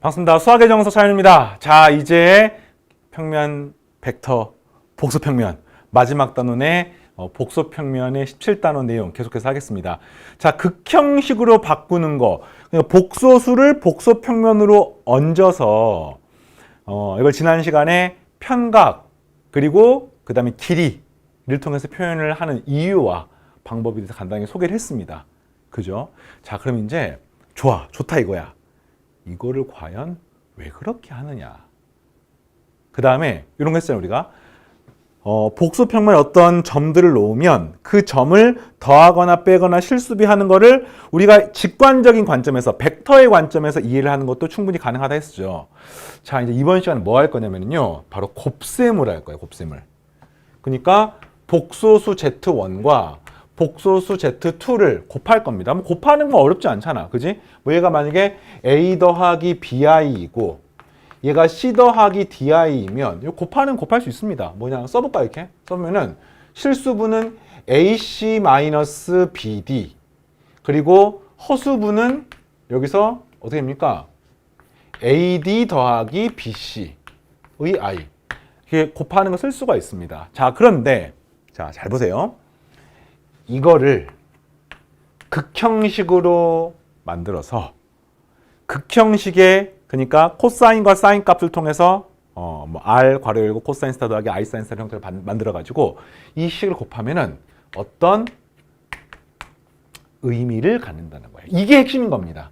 반갑습니다. 수학의 정석 차윤입니다. 자, 이제 평면 벡터 복소평면 마지막 단원의 복소평면의 17단원 내용 계속해서 하겠습니다. 자, 극형식으로 바꾸는 거, 복소수를 복소평면으로 얹어서 이걸 지난 시간에 편각 그리고 그 다음에 길이를 통해서 표현을 하는 이유와 방법에 대해서 간단히 소개를 했습니다. 그죠? 자, 그럼 이제 좋다 이거야. 이거를 과연 왜 그렇게 하느냐. 그 다음에 이런 거 했잖아요. 우리가 복소평면에 어떤 점들을 놓으면 그 점을 더하거나 빼거나 실수비하는 거를 우리가 직관적인 관점에서 벡터의 관점에서 이해를 하는 것도 충분히 가능하다 했었죠. 자, 이제 이번 시간에 뭐 할 거냐면요, 바로 곱셈을 할 거예요. 곱셈을. 그러니까 복소수 Z1과 복소수 Z2를 곱할 겁니다. 뭐 곱하는 건 어렵지 않잖아. 그지? 뭐 얘가 만약에 A 더하기 BI이고 얘가 C 더하기 DI이면 이거 곱할 수 있습니다. 뭐냐 써볼까 이렇게? 써보면은 실수분은 AC-BD 그리고 허수분은 여기서 어떻게 됩니까? AD 더하기 BC의 I 이렇게 곱하는 거 쓸 수가 있습니다. 자, 그런데 자, 잘 보세요. 이거를 극형식으로 만들어서 극형식의 그러니까 코사인과 사인 값을 통해서 R 괄호 열고 코사인 스타 더하기 I 사인 스타 형태를 만들어 가지고 이 식을 곱하면은 어떤 의미를 갖는다는 거예요. 이게 핵심인 겁니다.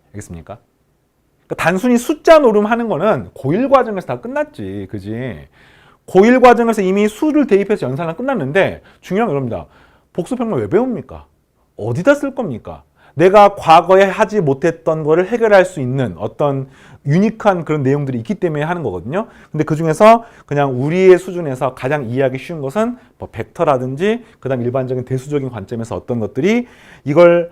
알겠습니까? 그러니까 단순히 숫자 노름하는 거는 고1 과정에서 다 끝났지, 그지? 고1 과정에서 이미 수를 대입해서 연산은 끝났는데 중요한 건 이겁니다. 복소평면 왜 배웁니까? 어디다 쓸 겁니까? 내가 과거에 하지 못했던 거를 해결할 수 있는 어떤 유니크한 그런 내용들이 있기 때문에 하는 거거든요. 근데 그 중에서 그냥 우리의 수준에서 가장 이해하기 쉬운 것은 뭐 벡터라든지 그다음 일반적인 대수적인 관점에서 어떤 것들이 이걸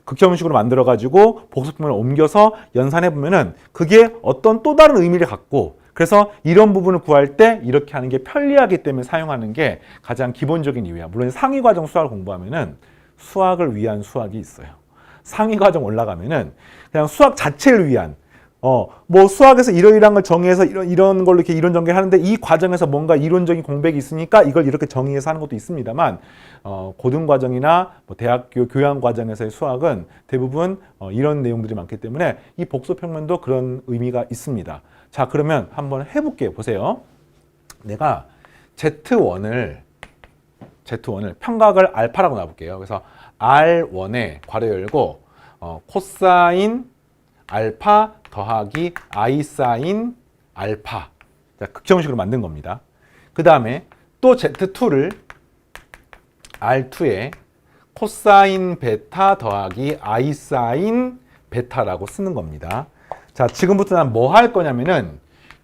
극형식으로 만들어 가지고 복소평면을 옮겨서 연산해 보면은 그게 어떤 또 다른 의미를 갖고 그래서 이런 부분을 구할 때 이렇게 하는 게 편리하기 때문에 사용하는 게 가장 기본적인 이유야. 물론 상위 과정 수학을 공부하면은 수학을 위한 수학이 있어요. 상위 과정 올라가면은 그냥 수학 자체를 위한 뭐 수학에서 이러이러한 걸 정의해서 이런 걸로 이렇게 이론 전개를 하는데 이 과정에서 뭔가 이론적인 공백이 있으니까 이걸 이렇게 정의해서 하는 것도 있습니다만 고등 과정이나 뭐 대학교 교양 과정에서의 수학은 대부분 이런 내용들이 많기 때문에 이 복소평면도 그런 의미가 있습니다. 자, 그러면 한번 해볼게요. 보세요. 내가 Z1을 평각을 알파라고 놔볼게요. 그래서 R1에 괄호 열고 코사인 알파 더하기 I 사인 알파. 자, 극형식으로 만든 겁니다. 그 다음에 또 Z2를 R2에 코사인 베타 더하기 I 사인 베타라고 쓰는 겁니다. 자, 지금부터 난 뭐 할 거냐면은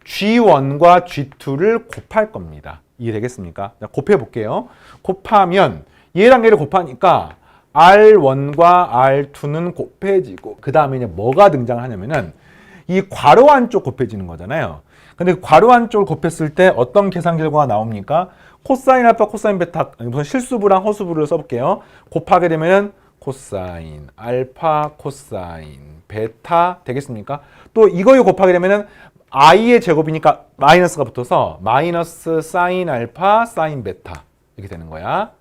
G1과 G2를 곱할 겁니다. 이해되겠습니까? 자, 곱해 볼게요. 곱하면 얘랑 얘를 곱하니까 R1과 R2는 곱해지고 그 다음에 이제 뭐가 등장하냐면은 이 괄호 안쪽 곱해지는 거잖아요. 근데 괄호 안쪽을 곱했을 때 어떤 계산 결과가 나옵니까? 코사인 알파, 코사인 베타, 무슨 실수부랑 허수부를 써볼게요. 곱하게 되면은 코사인 알파, 코사인 베타 되겠습니까? 또 이거에 곱하게 되면은 i의 제곱이니까 마이너스가 붙어서 마이너스 사인 알파, 사인 베타 이렇게 되는 거야.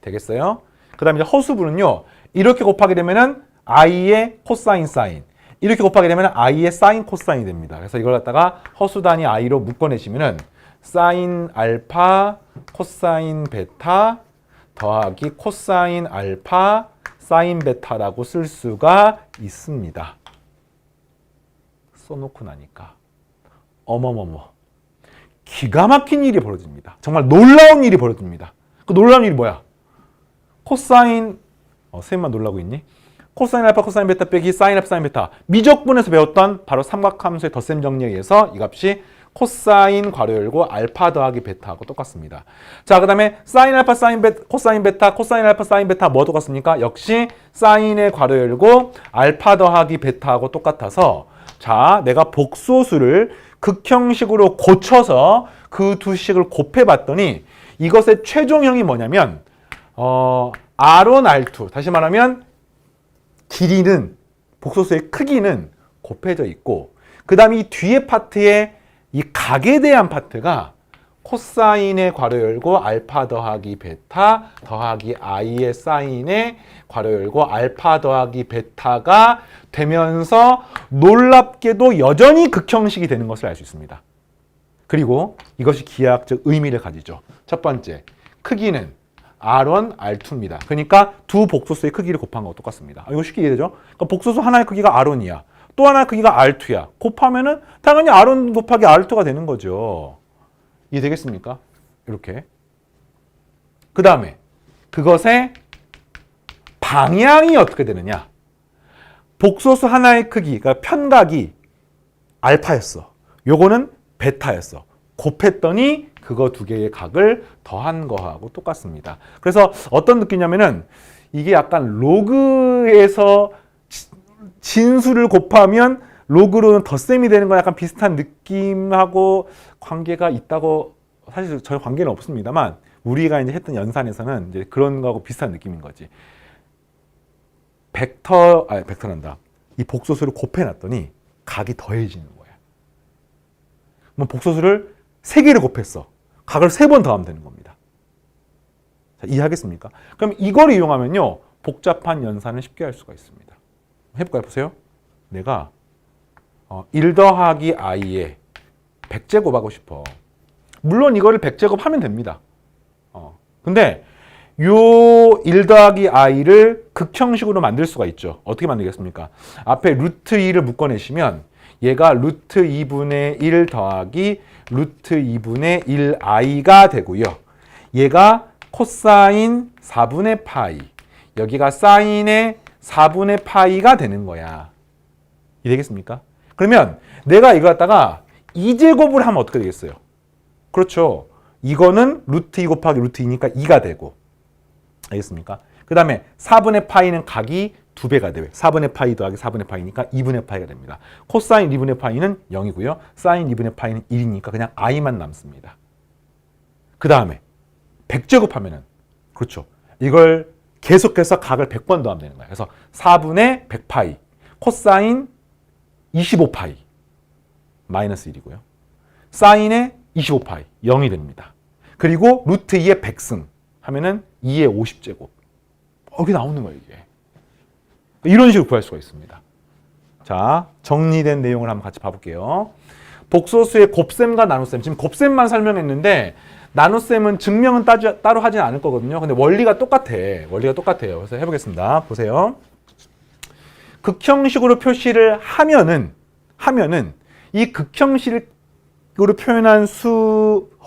되겠어요? 그 다음에 이제 허수부는요, 이렇게 곱하게 되면은 i의 코사인 사인, 이렇게 곱하게 되면 i의 사인 코사인이 됩니다. 그래서 이걸 갖다가 허수 단위 i로 묶어내시면은 사인 알파 코사인 베타 더하기 코사인 알파 사인 베타라고 쓸 수가 있습니다. 써놓고 나니까 어머머머 기가 막힌 일이 벌어집니다. 정말 놀라운 일이 벌어집니다. 그 놀라운 일이 뭐야? 코사인 선생님만 놀라고 있니? 코사인 알파 코사인 베타 빼기 사인 알파 사인 베타 미적분에서 배웠던 바로 삼각함수의 덧셈 정리에 의해서 이 값이 코사인 괄호 열고 알파 더하기 베타하고 똑같습니다. 자, 그 다음에 사인 알파 사인 베타 코사인 베타 코사인 알파 사인 베타 뭐 똑같습니까? 역시 사인의 괄호 열고 알파 더하기 베타하고 똑같아서 자, 내가 복소수를 극형식으로 고쳐서 그 두 식을 곱해봤더니 이것의 최종형이 뭐냐면 R1, R2 다시 말하면 길이는 복소수의 크기는 곱해져 있고 그 다음에 이 뒤에 파트에 이 각에 대한 파트가 코사인의 괄호 열고 알파 더하기 베타 더하기 i의 사인의 괄호 열고 알파 더하기 베타가 되면서 놀랍게도 여전히 극형식이 되는 것을 알 수 있습니다. 그리고 이것이 기하학적 의미를 가지죠. 첫 번째, 크기는 R1, R2입니다. 그러니까 두 복소수의 크기를 곱한 거와 똑같습니다. 이거 쉽게 이해되죠? 그러니까 복소수 하나의 크기가 R1이야. 또 하나의 크기가 R2야. 곱하면은 당연히 R1 곱하기 R2가 되는 거죠. 이해되겠습니까? 이렇게. 그 다음에 그것의 방향이 어떻게 되느냐? 복소수 하나의 크기, 그러니까 편각이 알파였어. 요거는 베타였어. 곱했더니 그거 두 개의 각을 더한 거하고 똑같습니다. 그래서 어떤 느낌이냐면은 이게 약간 로그에서 진수를 곱하면 로그로는 덧셈이 되는 건 약간 비슷한 느낌하고 관계가 있다고, 사실 전혀 관계는 없습니다만 우리가 이제 했던 연산에서는 이제 그런 거하고 비슷한 느낌인 거지. 벡터란다. 이 복소수를 곱해놨더니 각이 더해지는 거야. 그럼 복소수를 3개를 곱했어. 각을 3번 더하면 되는 겁니다. 자, 이해하겠습니까? 그럼 이걸 이용하면요, 복잡한 연산을 쉽게 할 수가 있습니다. 해볼까요? 보세요. 내가 1 더하기 i에 100제곱하고 싶어. 물론 이거를 100제곱 하면 됩니다. 근데 요 1 더하기 i를 극형식으로 만들 수가 있죠. 어떻게 만들겠습니까? 앞에 루트 2를 묶어내시면 얘가 루트 2분의 1 더하기 루트 2분의 1i가 되고요. 얘가 코사인 4분의 파이, 여기가 사인의 4분의 파이가 되는 거야. 이해되겠습니까? 그러면 내가 이거 갖다가 2제곱을 하면 어떻게 되겠어요? 그렇죠. 이거는 루트 2 곱하기 루트 2니까 2가 되고. 알겠습니까? 그 다음에 4분의 파이는 각이 2배가 돼요. 4분의 파이 더하기 4분의 파이니까 2분의 파이가 됩니다. 코사인 2분의 파이는 0이고요. 사인 2분의 파이는 1이니까 그냥 i만 남습니다. 그 다음에 100제곱하면은, 그렇죠. 이걸 계속해서 각을 100번 더하면 되는 거예요. 그래서 4분의 100파이, 코사인 25파이, 마이너스 1이고요. 사인의 25파이, 0이 됩니다. 그리고 루트 2의 100승 하면은 2의 50제곱. 이게 나오는 거예요, 이게. 이런 식으로 구할 수가 있습니다. 자, 정리된 내용을 한번 같이 봐볼게요. 복소수의 곱셈과 나눗셈. 지금 곱셈만 설명했는데 나눗셈은 증명은 따로 하진 않을 거거든요. 근데 원리가 똑같아. 원리가 똑같아요. 그래서 해보겠습니다. 보세요. 극형식으로 표시를 하면은 이 극형식으로 표현한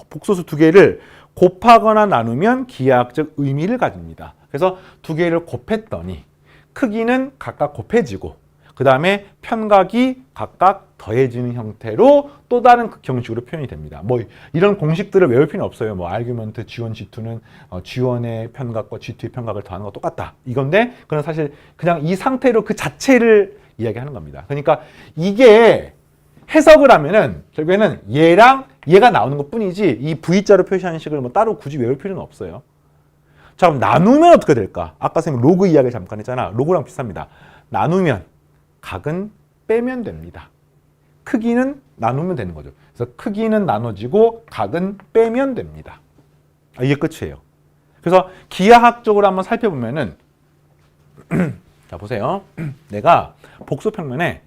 복소수 두 개를 곱하거나 나누면 기하학적 의미를 가집니다. 그래서 두 개를 곱했더니 크기는 각각 곱해지고 그 다음에 편각이 각각 더해지는 형태로 또 다른 극형식으로 표현이 됩니다. 뭐 이런 공식들을 외울 필요는 없어요. 뭐 아르규먼트 G1, G2는 G1의 편각과 G2의 편각을 더하는 거 똑같다. 이건데 그건 사실 그냥 이 상태로 그 자체를 이야기하는 겁니다. 그러니까 이게 해석을 하면은 결국에는 얘랑 얘가 나오는 것 뿐이지 이 V자로 표시하는 식을 뭐 따로 굳이 외울 필요는 없어요. 자, 그럼 나누면 어떻게 될까? 아까 선생님 로그 이야기를 잠깐 했잖아. 로그랑 비슷합니다. 나누면 각은 빼면 됩니다. 크기는 나누면 되는 거죠. 그래서 크기는 나눠지고 각은 빼면 됩니다. 이게 끝이에요. 그래서 기하학적으로 한번 살펴보면은 자, 보세요. 내가 복소평면에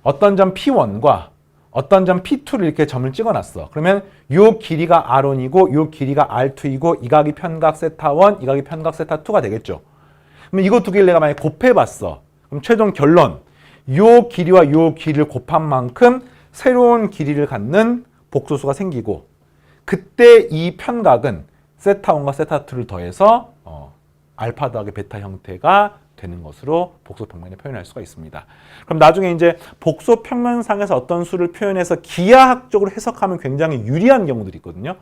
어떤 점 P1과 어떤 점 P2를 이렇게 점을 찍어놨어. 그러면 요 길이가 R1이고 요 길이가 R2이고 이 각이 편각 세타1, 이 각이 편각 세타2가 되겠죠. 그러면 이거 두 개를 내가 만약에 곱해봤어. 그럼 최종 결론, 요 길이와 요 길이를 곱한 만큼 새로운 길이를 갖는 복소수가 생기고 그때 이 편각은 세타1과 세타2를 더해서 알파 더하기 베타 형태가 되는 것으로 복소평면에 표현할 수가 있습니다. 그럼 나중에 이제 복소평면상에서 어떤 수를 표현해서 기하학적으로 해석하면 굉장히 유리한 경우들이 있거든요.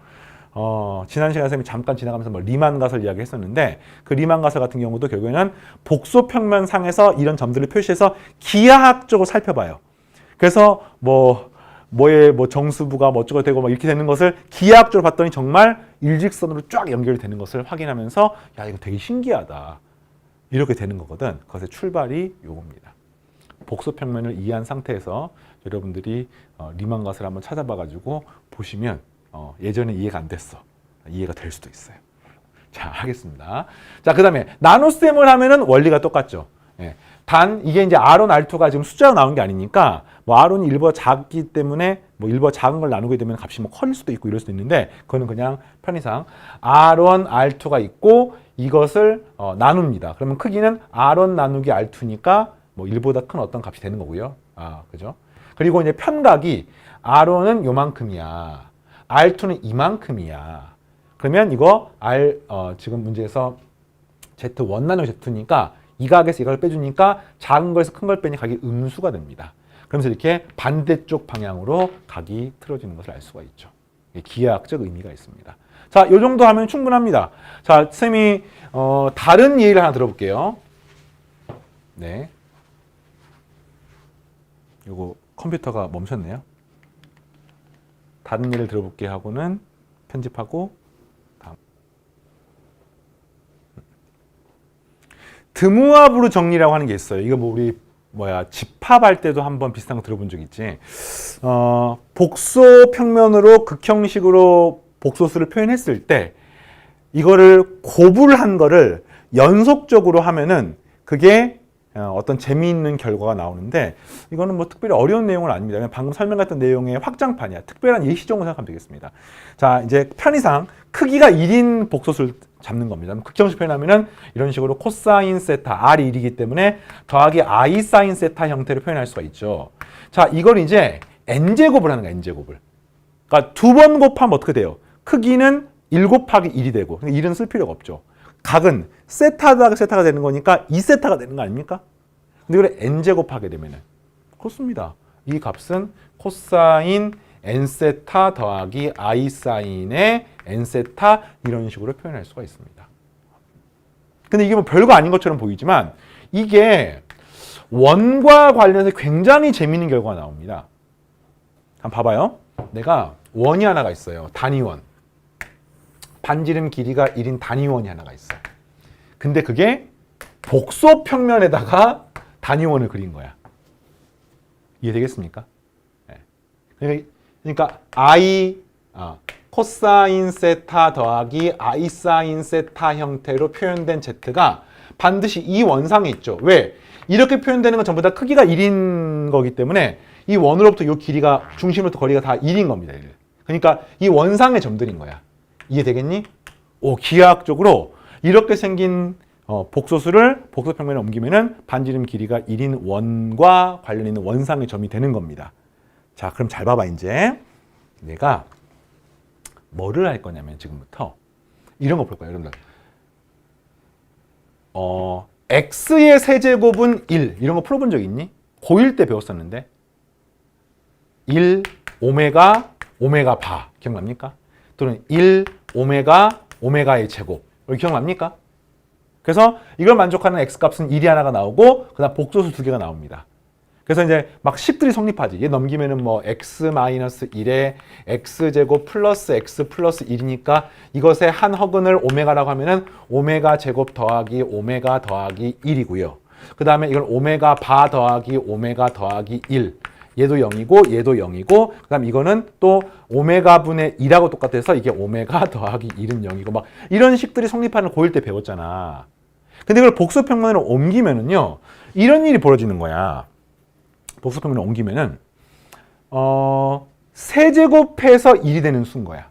지난 시간에 선생님이 잠깐 지나가면서 뭐 리만 가설 이야기 했었는데 그 리만 가설 같은 경우도 결국에는 복소평면상에서 이런 점들을 표시해서 기하학적으로 살펴봐요. 그래서 뭐의 정수부가 뭐 어쩌고 되고 막 이렇게 되는 것을 기하학적으로 봤더니 정말 일직선으로 쫙 연결이 되는 것을 확인하면서 야, 이거 되게 신기하다. 이렇게 되는 거거든. 그것의 출발이 요겁니다. 복소평면을 이해한 상태에서 여러분들이 리만갓을 한번 찾아봐가지고 보시면 예전에 이해가 안 됐어. 이해가 될 수도 있어요. 자, 하겠습니다. 자, 그 다음에 나눗셈을 하면은 원리가 똑같죠. 예. 단 이게 이제 R1, R2가 지금 숫자로 나온 게 아니니까 뭐 R1이 1보다 작기 때문에 뭐 1보다 작은 걸 나누게 되면 값이 뭐 커질 수도 있고 이럴 수도 있는데 그거는 그냥 편의상 R1, R2가 있고 이것을 나눕니다. 그러면 크기는 R1 나누기 R2니까 뭐 1보다 큰 어떤 값이 되는 거고요. 그죠? 그리고 이제 편각이 R1은 요만큼이야. R2는 이만큼이야. 그러면 이거 지금 문제에서 Z1 나누기 Z2니까 이 각에서 이 각을 빼주니까 작은 거에서 큰 걸 빼니 각이 음수가 됩니다. 그러면서 이렇게 반대쪽 방향으로 각이 틀어지는 것을 알 수가 있죠. 기하학적 의미가 있습니다. 자, 이 정도 하면 충분합니다. 자, 쌤이 다른 예를 하나 들어볼게요. 네. 요거 컴퓨터가 멈췄네요. 다른 예를 들어볼게 하고는 편집하고 다음. 드무합으로 정리라고 하는 게 있어요. 이거 뭐 우리 집합할 때도 한번 비슷한 거 들어본 적 있지. 복소 평면으로 극형식으로 복소수를 표현했을 때 이거를 곱을 거를 연속적으로 하면은 그게 어떤 재미있는 결과가 나오는데 이거는 뭐 특별히 어려운 내용은 아닙니다. 그냥 방금 설명했던 내용의 확장판이야. 특별한 예시적으로 생각하면 되겠습니다. 자, 이제 편의상 크기가 1인 복소수를 잡는 겁니다. 극형식 표현하면은 이런 식으로 코사인 세타, R이 1이기 때문에 더하기 I 사인 세타 형태로 표현할 수가 있죠. 자, 이걸 이제 n제곱을 하는 거야, n제곱을. 그러니까 두 번 곱하면 어떻게 돼요? 크기는 1 곱하기 1이 되고, 1은 쓸 필요가 없죠. 각은 세타 더하기 세타가 되는 거니까 2세타가 되는 거 아닙니까? 근데 이걸 n제곱 하게 되면은 그렇습니다. 이 값은 코사인 n세타 더하기 I 사인의 n세타 이런 식으로 표현할 수가 있습니다. 근데 이게 뭐 별거 아닌 것처럼 보이지만 이게 원과 관련해서 굉장히 재미있는 결과가 나옵니다. 한번 봐봐요. 내가 원이 하나가 있어요. 단위원. 반지름 길이가 1인 단위원이 하나가 있어요. 근데 그게 복소 평면에다가 단위원을 그린 거야. 이해되겠습니까? 네. 그러니까 I 코사인 세타 더하기 I 사인 세타 형태로 표현된 Z가 반드시 이 원상에 있죠. 왜? 이렇게 표현되는 건 전부 다 크기가 1인 거기 때문에 이 원으로부터 이 길이가 중심으로부터 거리가 다 1인 겁니다. 1. 그러니까 이 원상의 점들인 거야. 이해되겠니? 기하학적으로 이렇게 생긴 복소수를 복소평면에 옮기면은 반지름 길이가 1인 원과 관련 있는 원상의 점이 되는 겁니다. 자, 그럼 잘 봐봐. 이제 내가 뭐를 할 거냐면 지금부터 이런 거 볼 거예요. 여러분들. x의 세제곱은 1 이런 거 풀어본 적 있니? 고1 때 배웠었는데 1 오메가 바 기억납니까? 또는 1 오메가의 제곱 기억납니까? 그래서 이걸 만족하는 x값은 1이 하나가 나오고 그 다음 복소수 2개가 나옵니다. 그래서 이제 막 식들이 성립하지. 얘 넘기면은 뭐 x-1에 x제곱 플러스 x 플러스 1이니까 이것의 한 허근을 오메가라고 하면은 오메가 제곱 더하기 오메가 더하기 1이고요. 그 다음에 이걸 오메가 바 더하기 오메가 더하기 1. 얘도 0이고 얘도 0이고 그 다음 이거는 또 오메가 분의 2라고 똑같아서 이게 오메가 더하기 1은 0이고 막 이런 식들이 성립하는 고1 때 배웠잖아. 근데 이걸 복소평면으로 옮기면은요 이런 일이 벌어지는 거야. 복소평면을 옮기면은 세제곱해서 1이 되는 수인 거야.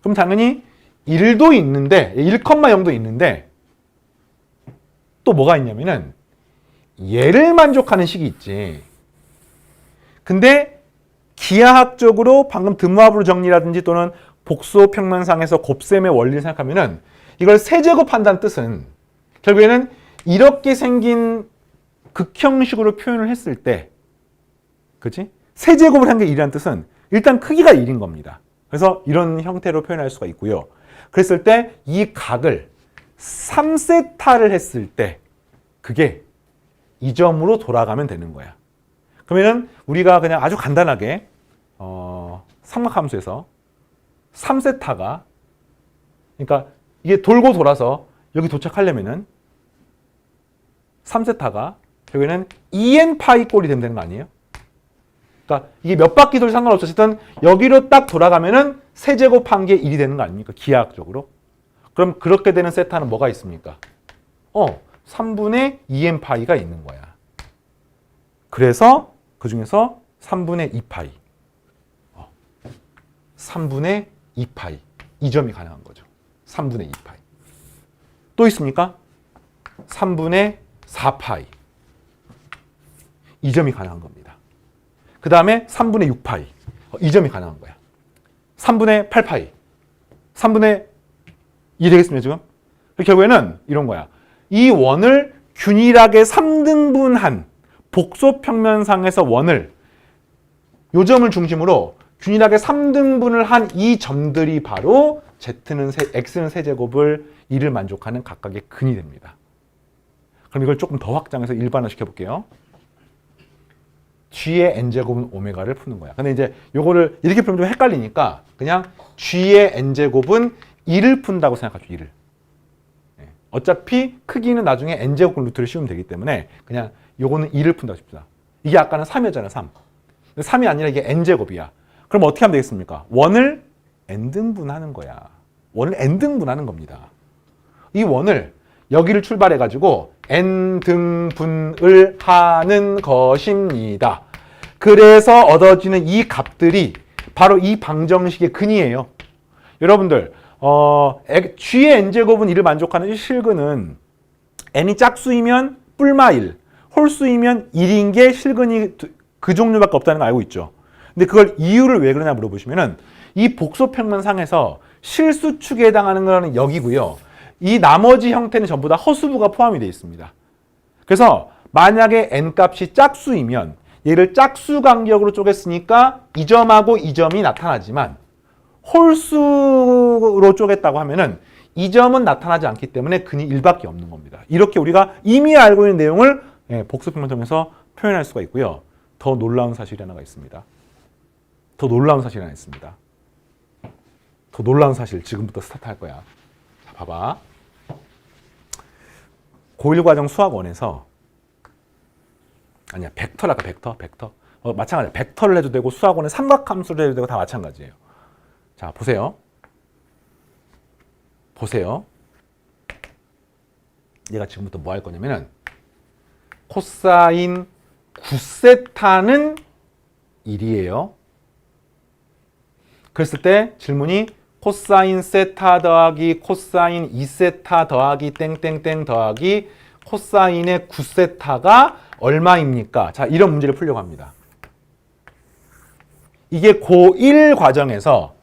그럼 당연히 1도 있는데 1,0도 있는데 또 뭐가 있냐면은 얘를 만족하는 식이 있지. 근데 기하학적으로 방금 드무합으로 정리라든지 또는 복소평면상에서 곱셈의 원리를 생각하면은 이걸 세제곱한다는 뜻은 결국에는 이렇게 생긴 극형식으로 표현을 했을 때, 그치? 세제곱을 한 게 1이라는 뜻은 일단 크기가 1인 겁니다. 그래서 이런 형태로 표현할 수가 있고요. 그랬을 때 이 각을 3세타를 했을 때 그게 이 점으로 돌아가면 되는 거야. 그러면은 우리가 그냥 아주 간단하게 삼각함수에서 3세타가 그러니까 이게 돌고 돌아서 여기 도착하려면은 3세타가 결국에는 2n 파이 꼴이 되는 거 아니에요? 그러니까 이게 몇 바퀴 돌 상관없었든 여기로 딱 돌아가면은 세제곱한 게 1이 되는 거 아닙니까? 기하학적으로. 그럼 그렇게 되는 세타는 뭐가 있습니까? 3분의 2n 파이가 있는 거야. 그래서 그 중에서 3분의 2파이. 3분의 2파이. 이 점이 가능한 거죠. 3분의 2파이. 또 있습니까? 3분의 4파이. 이 점이 가능한 겁니다. 그 다음에 3분의 6파이. 이 점이 가능한 거야. 3분의 8파이. 3분의 2 되겠습니다, 지금? 결국에는 이런 거야. 이 원을 균일하게 3등분한 복소평면상에서 원을 요 점을 중심으로 균일하게 3등분을 한 이 점들이 바로 x는 세제곱을 2를 만족하는 각각의 근이 됩니다. 그럼 이걸 조금 더 확장해서 일반화 시켜볼게요. g의 n제곱은 오메가를 푸는 거야. 근데 이제 요거를 이렇게 풀면 좀 헷갈리니까 그냥 g의 n제곱은 2를 푼다고 생각하죠. 2를. 어차피 크기는 나중에 n제곱 루트를 씌우면 되기 때문에 그냥 요거는 2를 푼다고 칩시다. 이게 아까는 3이었잖아요. 3. 3이 아니라 이게 n제곱이야. 그럼 어떻게 하면 되겠습니까? 원을 n등분하는 거야. 원을 n등분하는 겁니다. 이 원을 여기를 출발해가지고 n등분을 하는 것입니다. 그래서 얻어지는 이 값들이 바로 이 방정식의 근이에요. 여러분들 g의 n제곱은 2를 만족하는 이 실근은 n이 짝수이면 뿔마 1, 홀수이면 1인 게 실근이 그 종류밖에 없다는 거 알고 있죠. 근데 그걸 이유를 왜 그러냐 물어보시면은 이 복소평면상에서 실수축에 해당하는 거는 여기고요. 이 나머지 형태는 전부 다 허수부가 포함이 되어 있습니다. 그래서 만약에 n값이 짝수이면 얘를 짝수 간격으로 쪼갰으니까 이 점하고 이 점이 나타나지만 홀수로 쪼갰다고 하면은 이 점은 나타나지 않기 때문에 근이 1밖에 없는 겁니다. 이렇게 우리가 이미 알고 있는 내용을 복소평면 통해서 표현할 수가 있고요. 더 놀라운 사실이 하나가 있습니다. 더 놀라운 사실이 하나 있습니다. 더 놀라운 사실 지금부터 스타트할 거야. 자, 봐봐. 고1 과정 수학 1에서 아니야 벡터랄까 벡터 마찬가지야. 벡터를 해도 되고 수학 1에 삼각함수를 해도 되고 다 마찬가지예요. 자 보세요. 얘가 지금부터 뭐 할 거냐면은 코사인 9세타는 1이에요. 그랬을 때 질문이 코사인 세타 더하기 코사인 2세타 더하기 땡땡땡 더하기 코사인의 9세타가 얼마입니까? 자, 이런 문제를 풀려고 합니다. 이게 고1 과정에서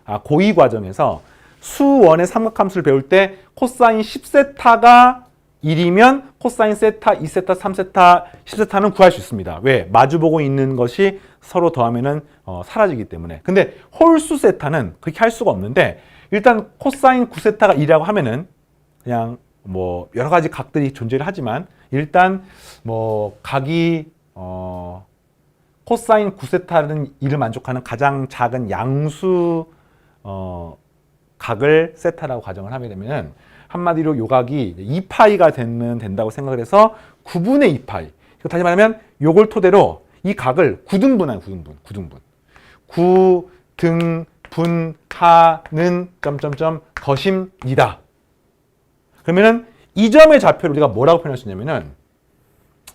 고2 과정에서 수원의 삼각함수를 배울 때 코사인 10세타가 1이면 코사인 세타, 2세타, 3세타, 10세타는 구할 수 있습니다. 왜? 마주보고 있는 것이 서로 더하면은 사라지기 때문에. 근데 홀수 세타는 그렇게 할 수가 없는데 일단 코사인 9세타가 2라고 하면은 그냥 뭐 여러 가지 각들이 존재를 하지만 일단 뭐 각이 코사인 9세타는 2를 만족하는 가장 작은 양수 각을 세타라고 가정을 하게 되면은 한마디로 요각이 2파이가 된다고 생각을 해서 9분의 2파이. 다시 말하면 요걸 토대로 이 각을 9등분한 9등분. 9등분하는 점점점 것입니다. 그러면은 이 점의 좌표를 우리가 뭐라고 표현할 수 있냐면은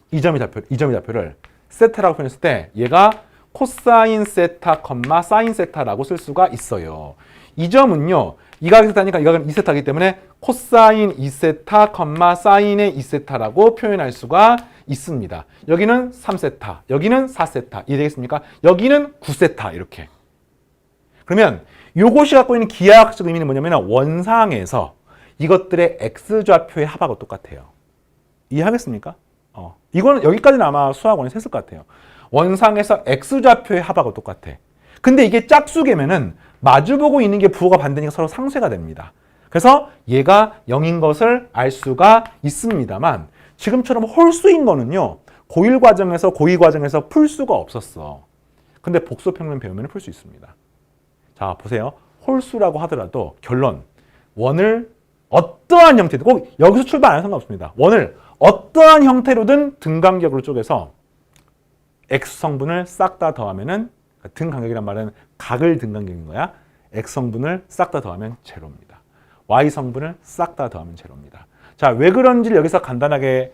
이 점의 좌표를 세타라고 표현했을 때 얘가 코사인 세타, 사인 세타라고 쓸 수가 있어요. 이 점은요. 이 각이 세타니까 이 각은 2세타이기 때문에 코사인 2세타, 사인의 2세타라고 표현할 수가 있습니다. 여기는 3세타, 여기는 4세타. 이해되겠습니까? 여기는 9세타 이렇게. 그러면 요것이 갖고 있는 기하학적 의미는 뭐냐면 원상에서 이것들의 x좌표의 합하고 똑같아요. 이해하겠습니까? 이거는 여기까지는 아마 수학원에서 했을 것 같아요. 원상에서 x좌표의 합하고 똑같아. 근데 이게 짝수계면은 마주보고 있는 게 부호가 반대니까 서로 상쇄가 됩니다. 그래서 얘가 0인 것을 알 수가 있습니다만 지금처럼 홀수인 거는요. 고1 과정에서 고2 과정에서 풀 수가 없었어. 근데 복소평면 배우면 풀 수 있습니다. 자 보세요. 홀수라고 하더라도 결론 원을 어떠한 형태든 꼭 여기서 출발 안 해도 상관없습니다. 원을 어떠한 형태로든 등 간격으로 쪼개서 x성분을 싹 다 더하면은 등 간격이란 말은 각을 등 간격인 거야. x성분을 싹 다 더하면 제로입니다. y성분을 싹 다 더하면 제로입니다. 자, 왜 그런지를 여기서 간단하게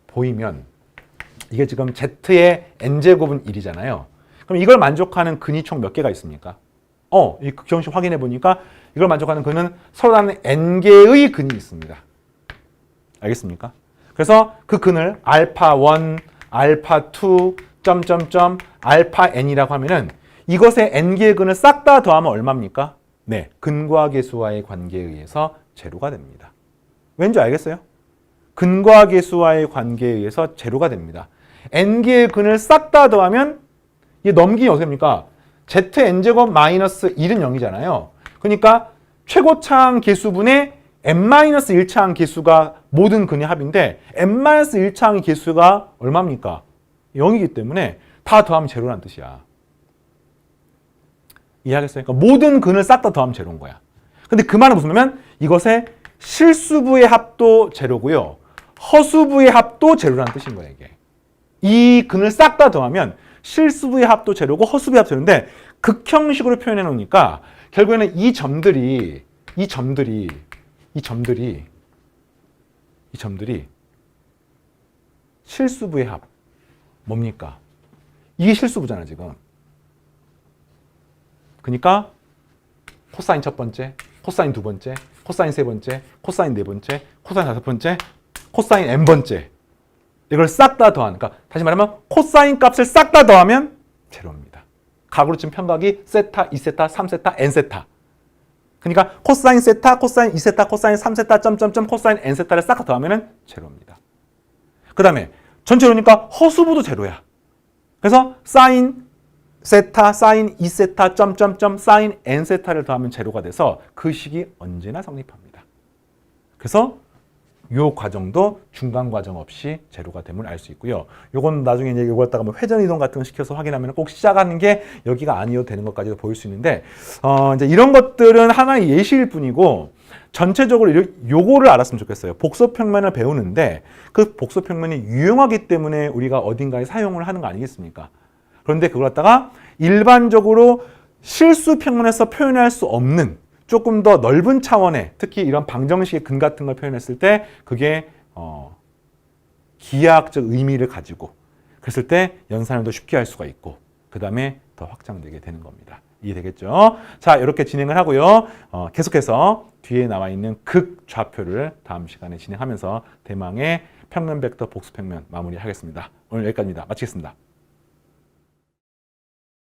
보이면 이게 지금 z의 n제곱은 1이잖아요. 그럼 이걸 만족하는 근이 총 몇 개가 있습니까? 이 극형식 확인해 보니까 이걸 만족하는 근은 서로 다른 n개의 근이 있습니다. 알겠습니까? 그래서 그 근을 알파1, 알파2, 점점점, 알파 n이라고 하면은 이것의 n개의 근을 싹 다 더하면 얼마입니까? 네, 근과 계수와의 관계에 의해서 제로가 됩니다. 왠지 알겠어요? 근과 계수와의 관계에 의해서 제로가 됩니다. n개의 근을 싹 다 더하면 이게 넘기기 어떻게 됩니까? zn제곱 마이너스 1은 0이잖아요. 그러니까 최고차항 계수분의 n-1차항 계수가 모든 근의 합인데 n-1차항의 계수가 얼마입니까? 0이기 때문에 다 더하면 제로라는 뜻이야. 이해하겠어요? 그러니까 모든 근을 싹 다 더하면 제로인 거야. 근데 그 말은 무슨 말이냐면 이것의 실수부의 합도 제로고요. 허수부의 합도 제로라는 뜻인 거예요, 이게. 이 근을 싹 다 더하면 실수부의 합도 제로고 허수부의 합도 제로인데 극형식으로 표현해 놓으니까 결국에는 이 점들이 실수부의 합. 뭡니까? 이게 실수부잖아, 지금. 그러니까 코사인 첫 번째, 코사인 두 번째, 코사인 세 번째, 코사인 네 번째, 코사인 다섯 번째, 코사인 n번째. 이걸 싹 다 더하는, 그러니까 다시 말하면 코사인 값을 싹 다 더하면 제로입니다. 각으로 친 편각이 세타, 2세타, 3세타, n세타. 그러니까 코사인 세타, 코사인 2세타, 코사인 3세타, 점점점, 코사인 n세타를 싹 다 더하면 제로입니다. 그 다음에 전체로니까 허수부도 제로야. 그래서 사인 세타, 사인 2세타, 점점점, 사인 n세타를 더하면 제로가 돼서 그 식이 언제나 성립합니다. 그래서 이 과정도 중간 과정 없이 제로가 됨을 알 수 있고요. 요건 나중에 이제 요거 갖다가 뭐 회전 이동 같은 거 시켜서 확인하면 꼭 시작하는 게 여기가 아니어도 되는 것까지도 보일 수 있는데, 이제 이런 것들은 하나의 예시일 뿐이고, 전체적으로 요거를 알았으면 좋겠어요. 복소평면을 배우는데 그 복소평면이 유용하기 때문에 우리가 어딘가에 사용을 하는 거 아니겠습니까? 그런데 그걸 갖다가 일반적으로 실수평면에서 표현할 수 없는 조금 더 넓은 차원의, 특히 이런 방정식의 근 같은 걸 표현했을 때 그게 기하학적 의미를 가지고 그랬을 때 연산을 더 쉽게 할 수가 있고 그 다음에 더 확장되게 되는 겁니다. 이해되겠죠? 자, 이렇게 진행을 하고요. 계속해서 뒤에 나와 있는 극좌표를 다음 시간에 진행하면서 대망의 평면 벡터 복수평면 마무리하겠습니다. 오늘 여기까지입니다. 마치겠습니다.